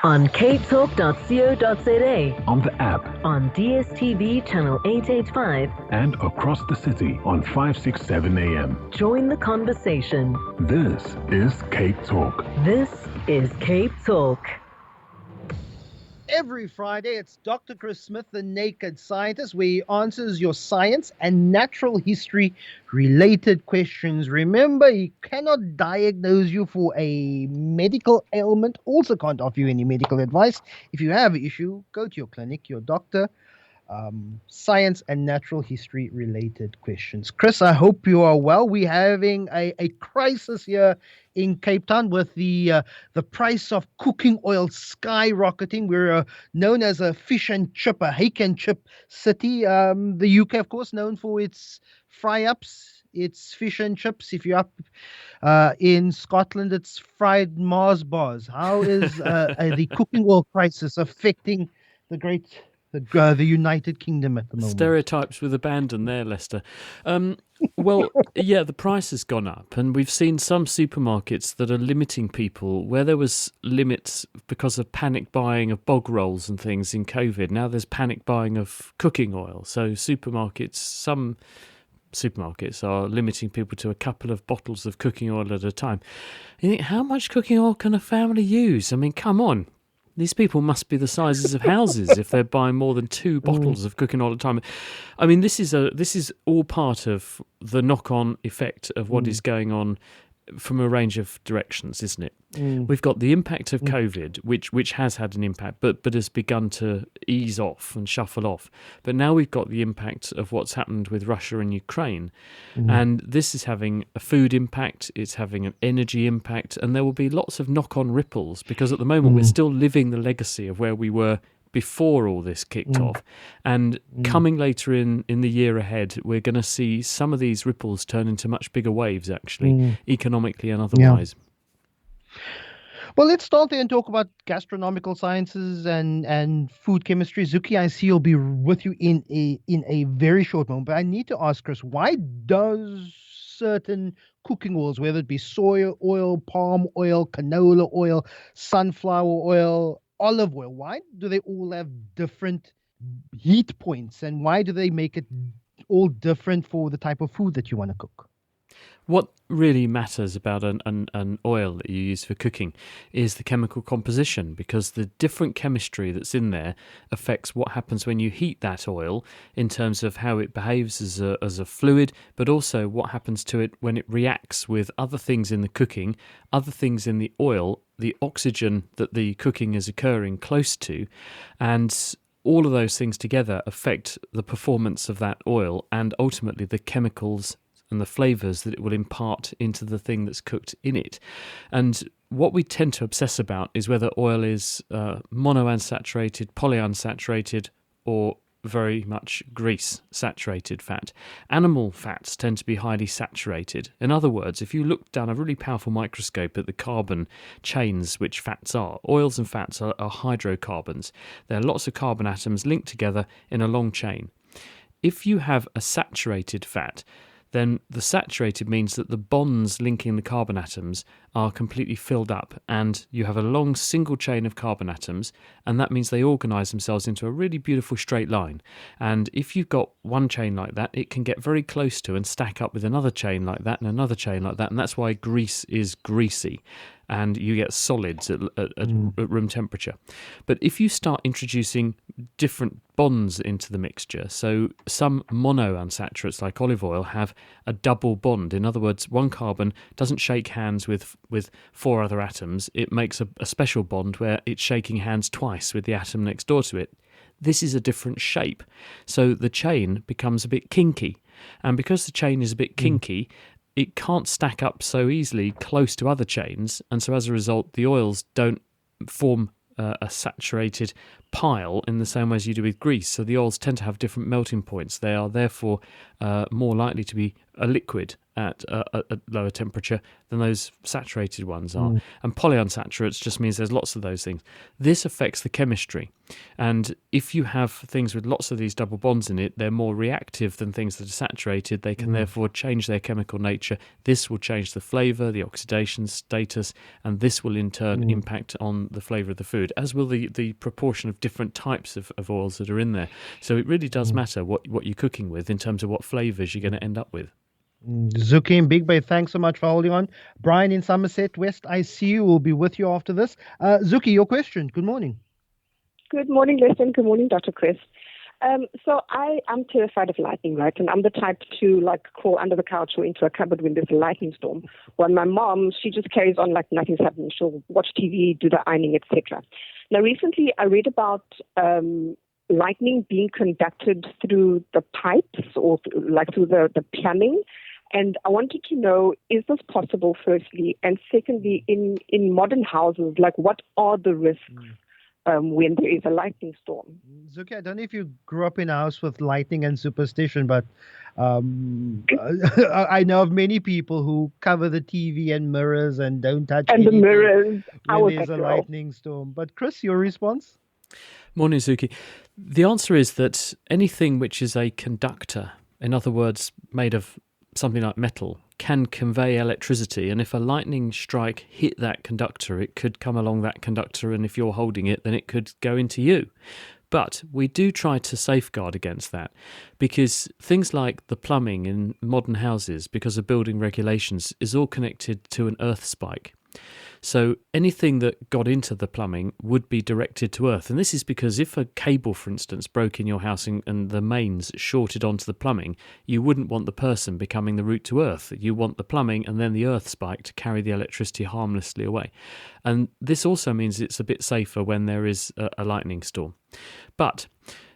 On capetalk.co.za, on the app, on DSTV channel 885, and across the city on 567 AM. Join the conversation. This is Cape Talk. This is Cape Talk. Every Friday, it's Dr. Chris Smith, the Naked Scientist, where he answers your science and natural history related questions. Remember, he cannot diagnose you for a medical ailment, also can't offer you any medical advice. If you have an issue, go to your clinic, your doctor. Science and natural history related questions. Chris, I hope you are well. We're having a crisis here in Cape Town with the price of cooking oil skyrocketing. We're known as a fish and chip, a hake and chip city. The UK, of course, known for its fry-ups, its fish and chips. If you're up in Scotland, it's fried Mars bars. How is the cooking oil crisis affecting the United Kingdom at the moment? Stereotypes with abandon there, Lester. Well, yeah, the price has gone up, and we've seen some supermarkets that are limiting people where there was limits because of panic buying of bog rolls and things in COVID. Now there's panic buying of cooking oil. So some supermarkets are limiting people to a couple of bottles of cooking oil at a time. You think, how much cooking oil can a family use? I mean, come on. These people must be the sizes of houses if they're buying more than 2 bottles of cooking oil at a time. I mean, this is all part of the knock-on effect of what is going on from a range of directions, isn't it? We've got the impact of COVID, which has had an impact, but has begun to ease off and shuffle off. But now we've got the impact of what's happened with Russia and Ukraine. And this is having a food impact, it's having an energy impact, and there will be lots of knock-on ripples, because at the moment we're still living the legacy of where we were before all this kicked off. And coming later in the year ahead, we're going to see some of these ripples turn into much bigger waves, actually, economically and otherwise. Yeah. Well, let's start there and talk about gastronomical sciences and food chemistry. Zuki, I see you'll be with you in a very short moment. But I need to ask, Chris, why does certain cooking oils, whether it be soy oil, palm oil, canola oil, sunflower oil, olive oil, why do they all have different heat points, and why do they make it all different for the type of food that you want to cook? What really matters about an oil that you use for cooking is the chemical composition, because the different chemistry that's in there affects what happens when you heat that oil in terms of how it behaves as a fluid, but also what happens to it when it reacts with other things in the cooking, other things in the oil, the oxygen that the cooking is occurring close to, and all of those things together affect the performance of that oil and ultimately the chemicals and the flavours that it will impart into the thing that's cooked in it. And what we tend to obsess about is whether oil is monounsaturated, polyunsaturated, or very much grease-saturated fat. Animal fats tend to be highly saturated. In other words, if you look down a really powerful microscope at the carbon chains which fats are, oils and fats are hydrocarbons. There are lots of carbon atoms linked together in a long chain. If you have a saturated fat, then the saturated means that the bonds linking the carbon atoms are completely filled up, and you have a long single chain of carbon atoms, and that means they organise themselves into a really beautiful straight line. And if you've got one chain like that, it can get very close to and stack up with another chain like that and another chain like that, and that's why grease is greasy. And you get solids at room temperature. But if you start introducing different bonds into the mixture, so some monounsaturates like olive oil have a double bond. In other words, one carbon doesn't shake hands with 4 other atoms. It makes a special bond where it's shaking hands twice with the atom next door to it. This is a different shape. So the chain becomes a bit kinky. And because the chain is a bit kinky, it can't stack up so easily close to other chains, and so as a result the oils don't form a saturated pile in the same way as you do with grease. So the oils tend to have different melting points. They are therefore more likely to be a liquid at a lower temperature than those saturated ones are. And polyunsaturates just means there's lots of those things. This affects the chemistry. And if you have things with lots of these double bonds in it, they're more reactive than things that are saturated. They can therefore change their chemical nature. This will change the flavour, the oxidation status, and this will in turn impact on the flavour of the food, as will the proportion of different types of oils that are in there. So it really does matter what you're cooking with in terms of what flavours you're going to end up with. Zuki in Big Bay, thanks so much for holding on. Brian in Somerset West, I see you. Will be with you after this. Zuki, your question. Good morning. Good morning, Leslie. Good morning, Dr. Chris. So I'm terrified of lightning, right? And I'm the type to crawl under the couch or into a cupboard when there's a lightning storm. When my mom, she just carries on like nothing's happening. She'll watch TV, do the ironing, etc. Now, recently I read about lightning being conducted through the pipes or through the plumbing. And I wanted to know, is this possible, firstly? And secondly, in modern houses, what are the risks when there is a lightning storm? Zuki, I don't know if you grew up in a house with lightning and superstition, but I know of many people who cover the TV and mirrors and don't touch and anything the mirrors. when there's a lightning storm. But Chris, your response? Morning, Zuki. The answer is that anything which is a conductor, in other words, made of something like metal, can convey electricity, and if a lightning strike hit that conductor, it could come along that conductor, and if you're holding it, then it could go into you. But we do try to safeguard against that, because things like the plumbing in modern houses, because of building regulations, is all connected to an earth spike. So anything that got into the plumbing would be directed to earth. And this is because if a cable, for instance, broke in your house and the mains shorted onto the plumbing, you wouldn't want the person becoming the route to earth. You want the plumbing and then the earth spike to carry the electricity harmlessly away. And this also means it's a bit safer when there is a lightning storm. But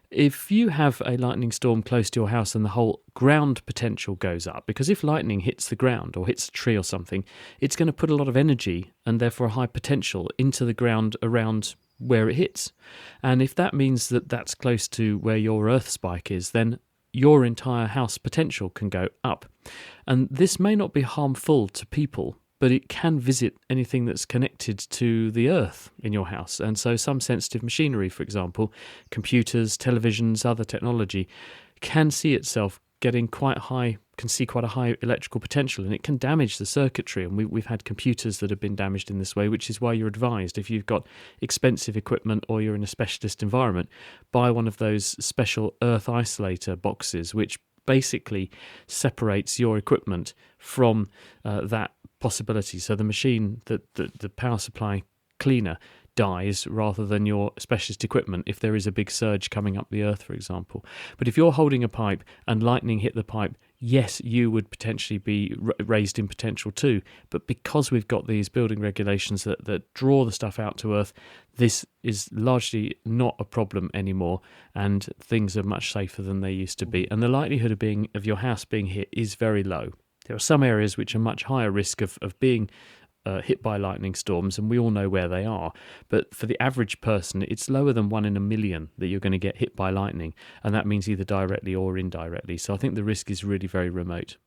if you have a lightning storm close to your house and the whole ground potential goes up, because if lightning hits the ground or hits a tree or something, it's going to put a lot of energy and therefore a high potential into the ground around where it hits. And if that means that that's close to where your earth spike is, then your entire house potential can go up. And this may not be harmful to people, but it can visit anything that's connected to the earth in your house. And so some sensitive machinery, for example, computers, televisions, other technology, can see itself getting quite high, can see quite a high electrical potential, and it can damage the circuitry. And we've had computers that have been damaged in this way, which is why you're advised, if you've got expensive equipment or you're in a specialist environment, buy one of those special earth isolator boxes, which basically separates your equipment from that possibility. So the machine, the power supply cleaner, dies rather than your specialist equipment if there is a big surge coming up the earth, for example. But if you're holding a pipe and lightning hit the pipe, yes, you would potentially be raised in potential too. But because we've got these building regulations that draw the stuff out to earth, this is largely not a problem anymore, and things are much safer than they used to be. And the likelihood of your house being hit is very low. There are some areas which are much higher risk of being hit by lightning storms, and we all know where they are. But for the average person, it's lower than 1 in a million that you're going to get hit by lightning, and that means either directly or indirectly. So I think the risk is really very remote.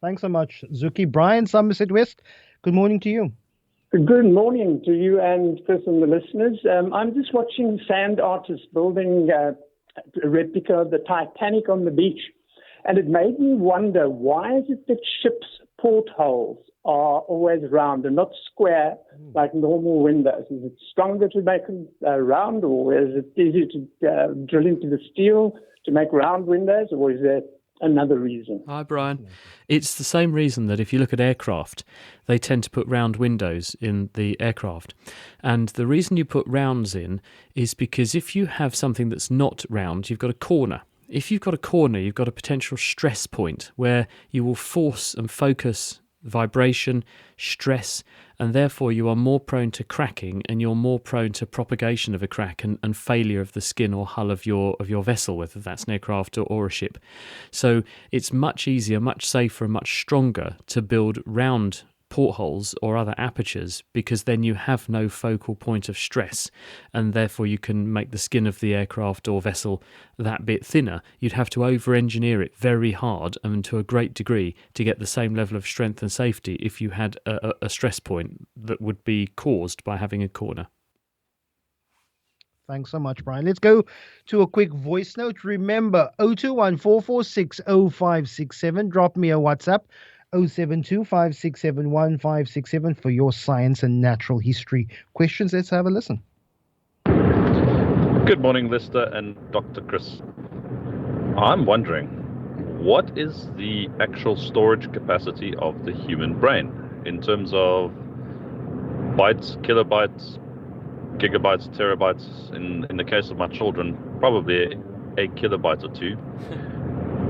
Thanks so much, Zuki. Brian, Somerset West, good morning to you. Good morning to you and Chris and the listeners. I'm just watching sand artists building a replica of the Titanic on the beach. And it made me wonder, why is it that ships' portholes are always round and not square like normal windows? Is it stronger to make them round, or is it easier to drill into the steel to make round windows, or is there another reason? Hi, Brian. It's the same reason that if you look at aircraft, they tend to put round windows in the aircraft. And the reason you put rounds in is because if you have something that's not round, you've got a corner. If you've got a corner, you've got a potential stress point where you will force and focus vibration, stress, and therefore you are more prone to cracking, and you're more prone to propagation of a crack and failure of the skin or hull of your vessel, whether that's an aircraft or a ship. So it's much easier, much safer, and much stronger to build round portholes or other apertures, because then you have no focal point of stress, and therefore you can make the skin of the aircraft or vessel that bit thinner. You'd have to over-engineer it very hard and to a great degree to get the same level of strength and safety if you had a stress point that would be caused by having a corner. Thanks so much, Brian. Let's go to a quick voice note. Remember, 021-446-0567. Drop me a WhatsApp, 072-567-1567 for your science and natural history questions. Let's have a listen. Good morning, Lister and Dr. Chris. I'm wondering, what is the actual storage capacity of the human brain in terms of bytes, kilobytes, gigabytes, terabytes? In the case of my children, probably a kilobyte or two.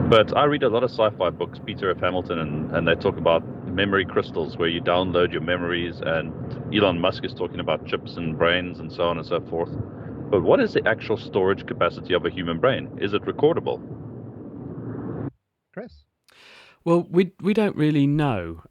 But I read a lot of sci-fi books, Peter F. Hamilton, and they talk about memory crystals where you download your memories, and Elon Musk is talking about chips and brains and so on and so forth. But what is the actual storage capacity of a human brain? Is it recordable? Chris? Well, we don't really know.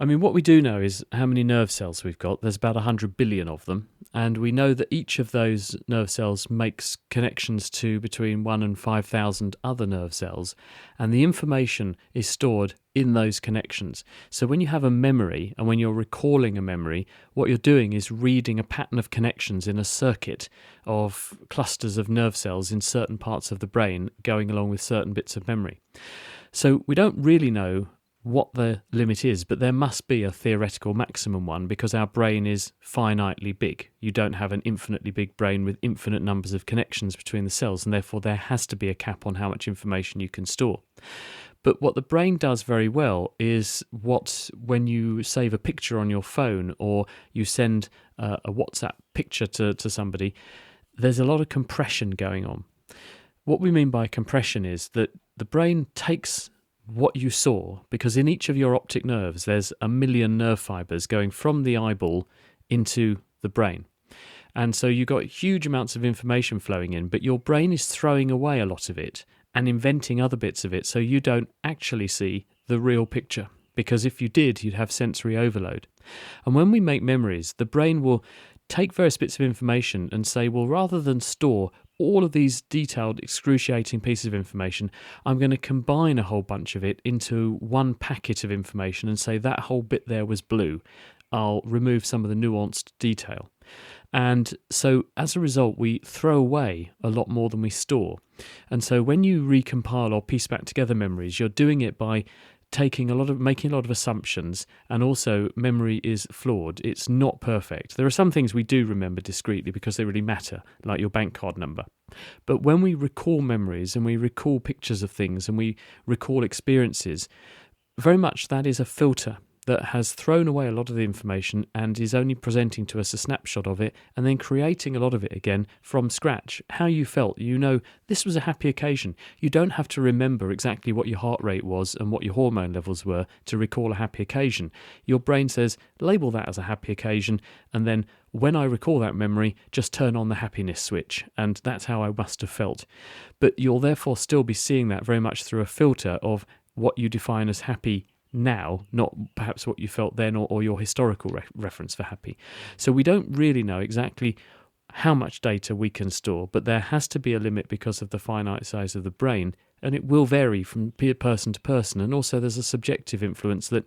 I mean, what we do know is how many nerve cells we've got. There's about 100 billion of them. And we know that each of those nerve cells makes connections to between 1 and 5,000 other nerve cells. And the information is stored in those connections. So when you have a memory and when you're recalling a memory, what you're doing is reading a pattern of connections in a circuit of clusters of nerve cells in certain parts of the brain going along with certain bits of memory. So we don't really know what the limit is, but there must be a theoretical maximum one, because our brain is finitely big. You don't have an infinitely big brain with infinite numbers of connections between the cells, and therefore there has to be a cap on how much information you can store. But what the brain does very well is when you save a picture on your phone or you send a WhatsApp picture to somebody, there's a lot of compression going on. What we mean by compression is that the brain takes what you saw, because in each of your optic nerves there's 1 million nerve fibers going from the eyeball into the brain. And so you've got huge amounts of information flowing in, but your brain is throwing away a lot of it and inventing other bits of it, so you don't actually see the real picture. Because if you did, you'd have sensory overload. And when we make memories, the brain will take various bits of information and say, well, rather than store all of these detailed, excruciating pieces of information, I'm going to combine a whole bunch of it into one packet of information and say that whole bit there was blue. I'll remove some of the nuanced detail. And so as a result, we throw away a lot more than we store. And so when you recompile or piece back together memories, you're doing it by making a lot of assumptions, and also memory is flawed. It's not perfect. There are some things we do remember discreetly because they really matter, like your bank card number. But when we recall memories and we recall pictures of things and we recall experiences, very much that is a filter that has thrown away a lot of the information and is only presenting to us a snapshot of it and then creating a lot of it again from scratch. How you felt, this was a happy occasion. You don't have to remember exactly what your heart rate was and what your hormone levels were to recall a happy occasion. Your brain says, label that as a happy occasion, and then when I recall that memory, just turn on the happiness switch, and that's how I must have felt. But you'll therefore still be seeing that very much through a filter of what you define as happy now, not perhaps what you felt then or your historical reference for happy. So we don't really know exactly how much data we can store, but there has to be a limit because of the finite size of the brain, and it will vary from person to person. And also there's a subjective influence that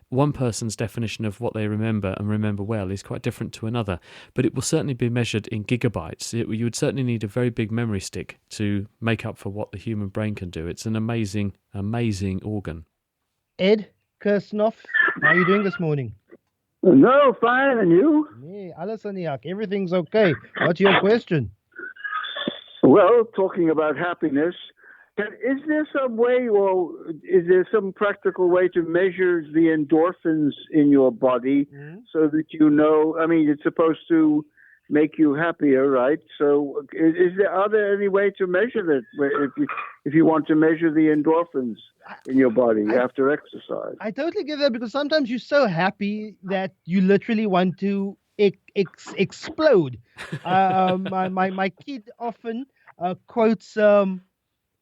one person's definition of what they remember and remember well is quite different to another, but it will certainly be measured in gigabytes. You would certainly need a very big memory stick to make up for what the human brain can do. It's an amazing, amazing organ. Ed Kirsnoff, how are you doing this morning? No, fine, and you? Yeah, alles aniak. Everything's okay. What's your question? Well, talking about happiness, is there some way, or is there some practical way to measure the endorphins in your body so that you know? I mean, it's supposed to make you happier, right? So, are there any way to measure that? If you want to measure the endorphins in your body after exercise? I totally get that, because sometimes you're so happy that you literally want to explode. My kid often quotes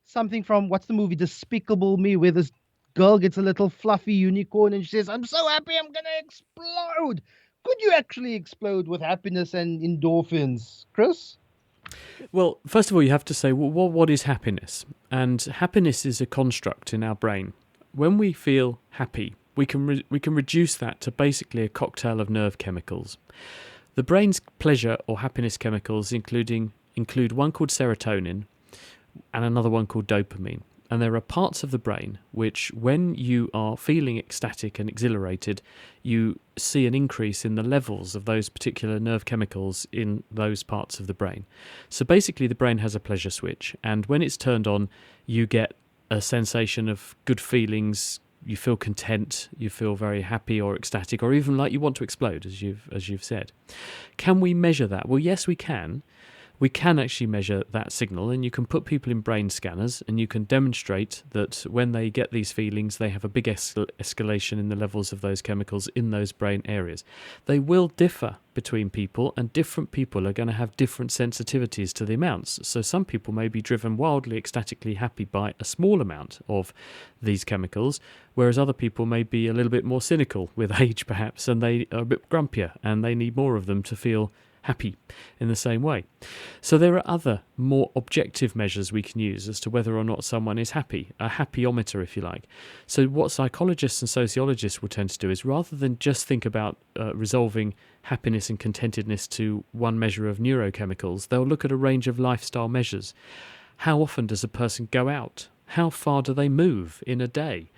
something from, what's the movie, Despicable Me, where this girl gets a little fluffy unicorn and she says, "I'm so happy, I'm going to explode." Could you actually explode with happiness and endorphins, Chris? Well, first of all, you have to say, well, what is happiness? And happiness is a construct in our brain. When we feel happy, we can reduce that to basically a cocktail of nerve chemicals. The brain's pleasure or happiness chemicals include one called serotonin and another one called dopamine. And there are parts of the brain which, when you are feeling ecstatic and exhilarated, you see an increase in the levels of those particular nerve chemicals in those parts of the brain. So basically the brain has a pleasure switch, and when it's turned on, you get a sensation of good feelings. You feel content, you feel very happy or ecstatic, or even like you want to explode, as you've said. Can we measure that? Well, yes, we can. We can actually measure that signal, and you can put people in brain scanners and you can demonstrate that when they get these feelings, they have a big escalation in the levels of those chemicals in those brain areas. They will differ between people, and different people are going to have different sensitivities to the amounts. So some people may be driven wildly ecstatically happy by a small amount of these chemicals, whereas other people may be a little bit more cynical with age perhaps, and they are a bit grumpier and they need more of them to feel happy in the same way. So there are other more objective measures we can use as to whether or not someone is happy, a happyometer if you like. So what psychologists and sociologists will tend to do is, rather than just think about resolving happiness and contentedness to one measure of neurochemicals, they'll look at a range of lifestyle measures. How often does a person go out? How far do they move in a day?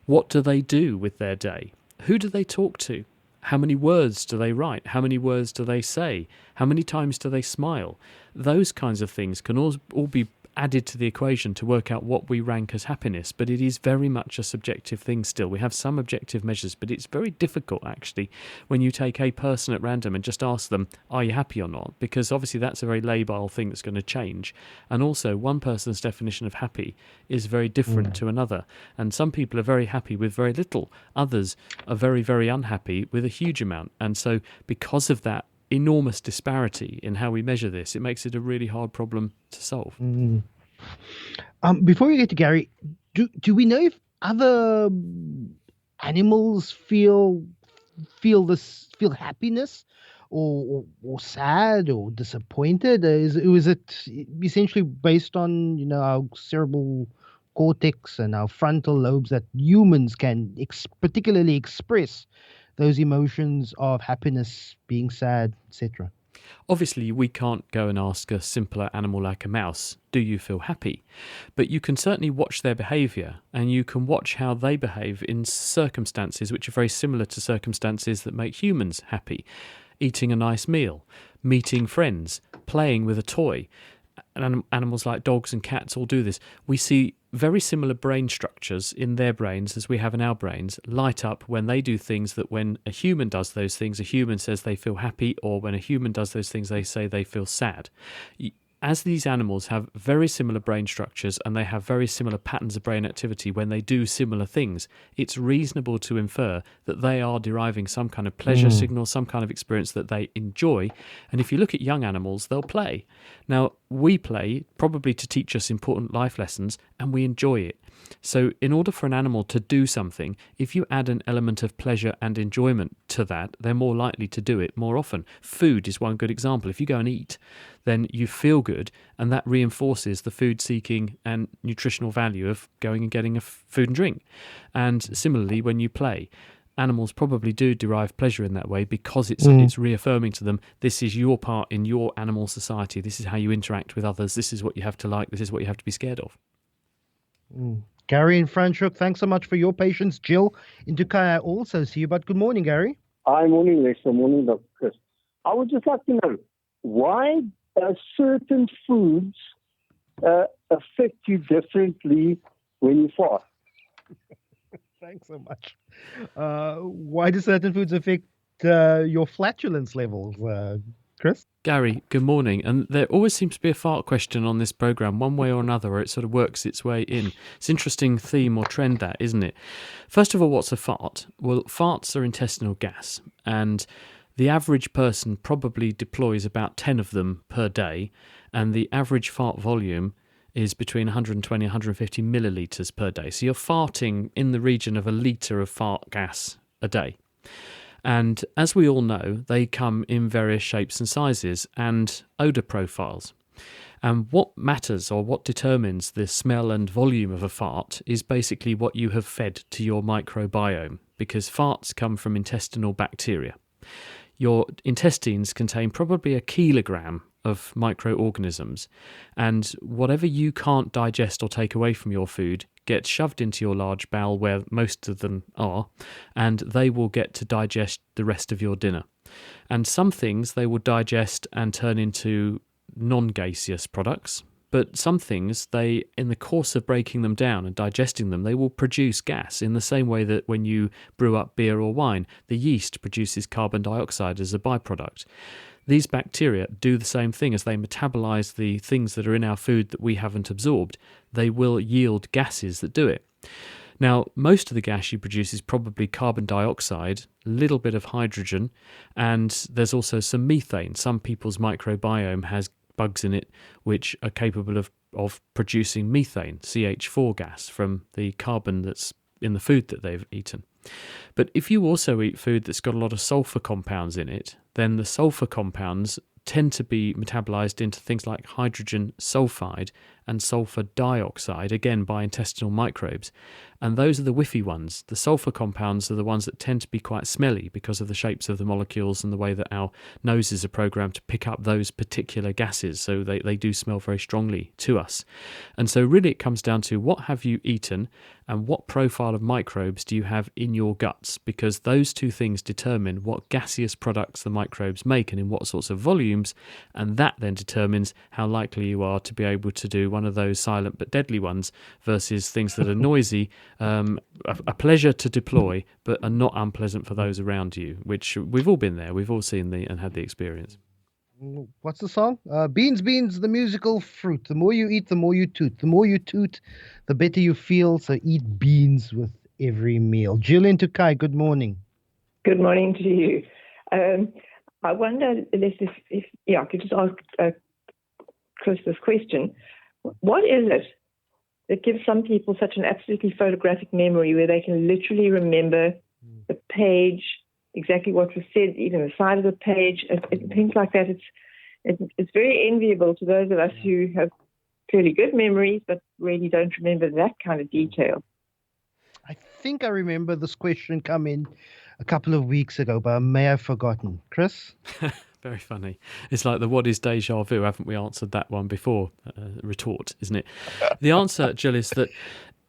What do they do with their day? Who do they talk to? How many words do they write? How many words do they say? How many times do they smile? Those kinds of things can all be added to the equation to work out what we rank as happiness, but it is very much a subjective thing still. We have some objective measures, but it's very difficult actually when you take a person at random and just ask them, are you happy or not? Because obviously that's a very labile thing that's going to change. And also one person's definition of happy is very different to another. And some people are very happy with very little. Others are very, very unhappy with a huge amount. And so because of that enormous disparity in how we measure this, it makes it a really hard problem to solve. Before we get to Gary, do we know if other animals feel happiness or sad or disappointed? Is it essentially based on our cerebral cortex and our frontal lobes that humans can particularly express those emotions of happiness, being sad, etc.? Obviously, we can't go and ask a simpler animal like a mouse, do you feel happy? But you can certainly watch their behaviour, and you can watch how they behave in circumstances which are very similar to circumstances that make humans happy. Eating a nice meal, meeting friends, playing with a toy. And animals like dogs and cats all do this. We see very similar brain structures in their brains as we have in our brains light up when they do things that when a human does those things, a human says they feel happy, or when a human does those things, they say they feel sad. As these animals have very similar brain structures and they have very similar patterns of brain activity when they do similar things, it's reasonable to infer that they are deriving some kind of pleasure signal, some kind of experience that they enjoy. And if you look at young animals, they'll play. Now, we play probably to teach us important life lessons, and we enjoy it. So in order for an animal to do something, if you add an element of pleasure and enjoyment to that, they're more likely to do it more often. Food is one good example. If you go and eat, then you feel good, and that reinforces the food-seeking and nutritional value of going and getting a food and drink. And similarly, when you play, animals probably do derive pleasure in that way because it's reaffirming to them, this is your part in your animal society, this is how you interact with others, this is what you have to like, this is what you have to be scared of. Gary in Franschhoek, thanks so much for your patience. Jill in Dukai, I also see you, but good morning, Gary. Hi, morning, Lester. Morning, Dr. Chris. I would just like to know, why certain foods affect you differently when you fast? Thanks so much. Why do certain foods affect your flatulence levels, Chris? Gary, good morning. And there always seems to be a fart question on this programme, one way or another, where it sort of works its way in. It's an interesting theme or trend, that, isn't it? First of all, what's a fart? Well, farts are intestinal gas, and the average person probably deploys about 10 of them per day, and the average fart volume is between 120 and 150 millilitres per day. So you're farting in the region of a litre of fart gas a day. And as we all know, they come in various shapes and sizes and odour profiles. And what matters, or what determines the smell and volume of a fart, is basically what you have fed to your microbiome, because farts come from intestinal bacteria. Your intestines contain probably a kilogram of microorganisms, and whatever you can't digest or take away from your food gets shoved into your large bowel, where most of them are, and they will get to digest the rest of your dinner. And some things they will digest and turn into non-gaseous products, but some things, they, in the course of breaking them down and digesting them, they will produce gas in the same way that when you brew up beer or wine, the yeast produces carbon dioxide as a byproduct. These bacteria do the same thing. As they metabolize the things that are in our food that we haven't absorbed, they will yield gases that do it. Now, most of the gas you produce is probably carbon dioxide, a little bit of hydrogen, and there's also some methane. Some people's microbiome has bugs in it which are capable of producing methane, CH4 gas, from the carbon that's in the food that they've eaten. But if you also eat food that's got a lot of sulfur compounds in it, then the sulfur compounds tend to be metabolized into things like hydrogen sulfide and sulfur dioxide, again by intestinal microbes. And those are the whiffy ones. The sulfur compounds are the ones that tend to be quite smelly because of the shapes of the molecules and the way that our noses are programmed to pick up those particular gases. So they do smell very strongly to us. And so really it comes down to what have you eaten and what profile of microbes do you have in your guts, because those two things determine what gaseous products the microbes make and in what sorts of volumes, and that then determines how likely you are to be able to do one of those silent but deadly ones versus things that are noisy, a pleasure to deploy but are not unpleasant for those around you, which we've all been there, we've all seen and had the experience. What's the song? Beans, beans, the musical fruit. The more you eat, the more you toot. The more you toot, the better you feel. So eat beans with every meal. Julian Tukai, good morning. Good morning to you. I wonder if I could just ask Chris this question. What is it that gives some people such an absolutely photographic memory where they can literally remember the page, exactly what was said, even the side of the page, things like that? It's very enviable to those of us who have fairly good memories but really don't remember that kind of detail. I think I remember this question come in a couple of weeks ago, but I may have forgotten. Chris? Very funny. It's like the what is deja vu? Haven't we answered that one before? Retort, isn't it? The answer, Jill, is that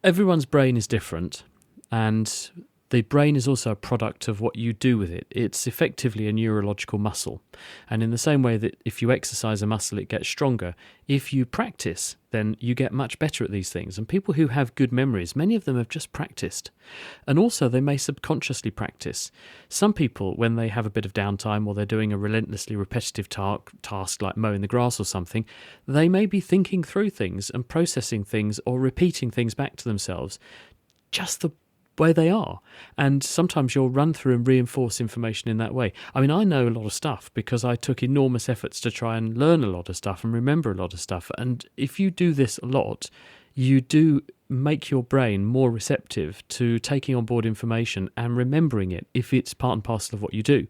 everyone's brain is different, and the brain is also a product of what you do with it. It's effectively a neurological muscle. And in the same way that if you exercise a muscle, it gets stronger, if you practice, then you get much better at these things. And people who have good memories, many of them have just practiced. And also they may subconsciously practice. Some people, when they have a bit of downtime or they're doing a relentlessly repetitive task like mowing the grass or something, they may be thinking through things and processing things or repeating things back to themselves, just the way they are. And sometimes you'll run through and reinforce information in that way. I mean, I know a lot of stuff because I took enormous efforts to try and learn a lot of stuff and remember a lot of stuff. And if you do this a lot, you do make your brain more receptive to taking on board information and remembering it if it's part and parcel of what you do.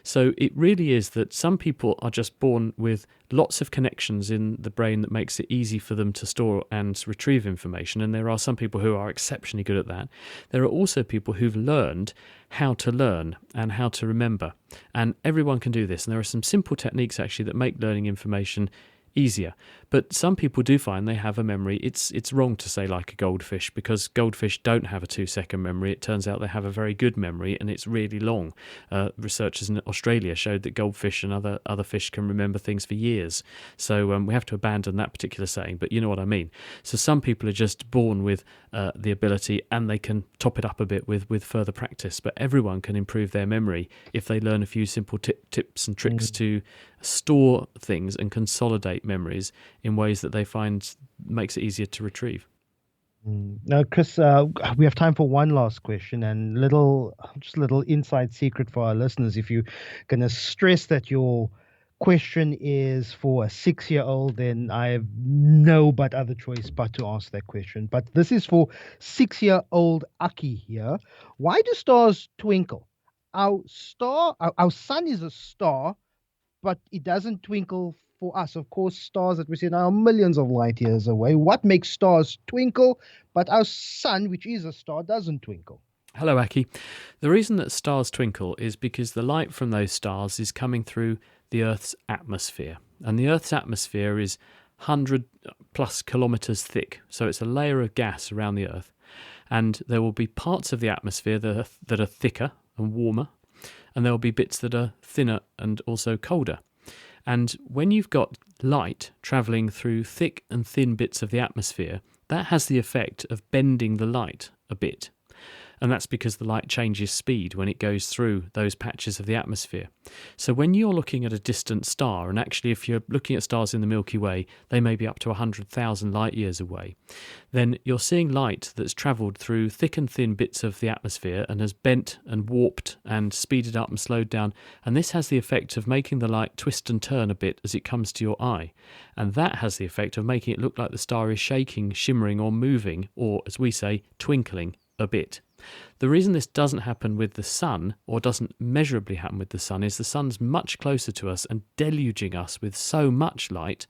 So it really is that some people are just born with lots of connections in the brain that makes it easy for them to store and retrieve information, and there are some people who are exceptionally good at that. There are also people who've learned how to learn and how to remember, and everyone can do this, and there are some simple techniques actually that make learning information easier. But some people do find they have a memory. It's wrong to say like a goldfish, because goldfish don't have a 2-second memory. It turns out they have a very good memory, and it's really long. Researchers in Australia showed that goldfish and other fish can remember things for years. So we have to abandon that particular saying, but you know what I mean. So some people are just born with the ability, and they can top it up a bit with further practice. But everyone can improve their memory if they learn a few simple tips and tricks to store things and consolidate memories in ways that they find makes it easier to retrieve. Now, Chris, we have time for one last question, and just a little inside secret for our listeners. If you're going to stress that your question is for a 6-year-old, then I have no but other choice but to ask that question. But this is for 6-year-old Aki here. Why do stars twinkle? Our sun is a star, but it doesn't twinkle for us. Of course, stars that we see now are millions of light years away. What makes stars twinkle, but our sun, which is a star, doesn't twinkle? Hello, Aki. The reason that stars twinkle is because the light from those stars is coming through the Earth's atmosphere. And the Earth's atmosphere is 100 plus kilometres thick. So it's a layer of gas around the Earth. And there will be parts of the atmosphere that are thicker and warmer. And there will be bits that are thinner and also colder. And when you've got light travelling through thick and thin bits of the atmosphere, that has the effect of bending the light a bit. And that's because the light changes speed when it goes through those patches of the atmosphere. So when you're looking at a distant star, and actually if you're looking at stars in the Milky Way, they may be up to 100,000 light years away, then you're seeing light that's travelled through thick and thin bits of the atmosphere and has bent and warped and speeded up and slowed down. And this has the effect of making the light twist and turn a bit as it comes to your eye. And that has the effect of making it look like the star is shaking, shimmering or moving, or as we say, twinkling a bit. The reason this doesn't happen with the sun, or doesn't measurably happen with the sun, is the sun's much closer to us and deluging us with so much light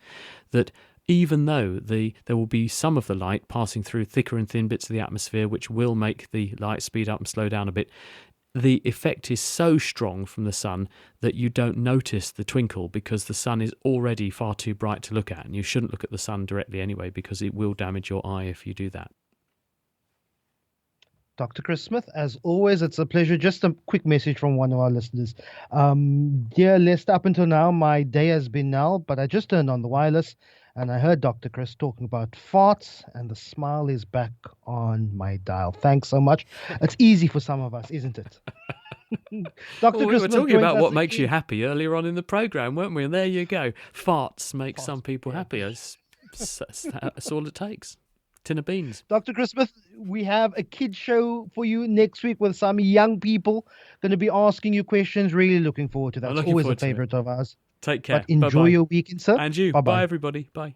that even though there will be some of the light passing through thicker and thin bits of the atmosphere, which will make the light speed up and slow down a bit, the effect is so strong from the sun that you don't notice the twinkle because the sun is already far too bright to look at. And you shouldn't look at the sun directly anyway because it will damage your eye if you do that. Dr. Chris Smith, as always, it's a pleasure. Just a quick message from one of our listeners. Dear Lester, up until now, my day has been null, but I just turned on the wireless and I heard Dr. Chris talking about farts, and the smile is back on my dial. Thanks so much. It's easy for some of us, isn't it? Dr. Well, we were talking about what makes you happy earlier on in the program, weren't we? And there you go. Farts make some people happy. That's all it takes. Tin of beans. Dr. Chris Smith, we have a kid show for you next week with some young people going to be asking you questions. Really looking forward to that. It's always a favorite of ours. Take care. But enjoy your weekend, sir. And you. Bye-bye. Bye, everybody. Bye.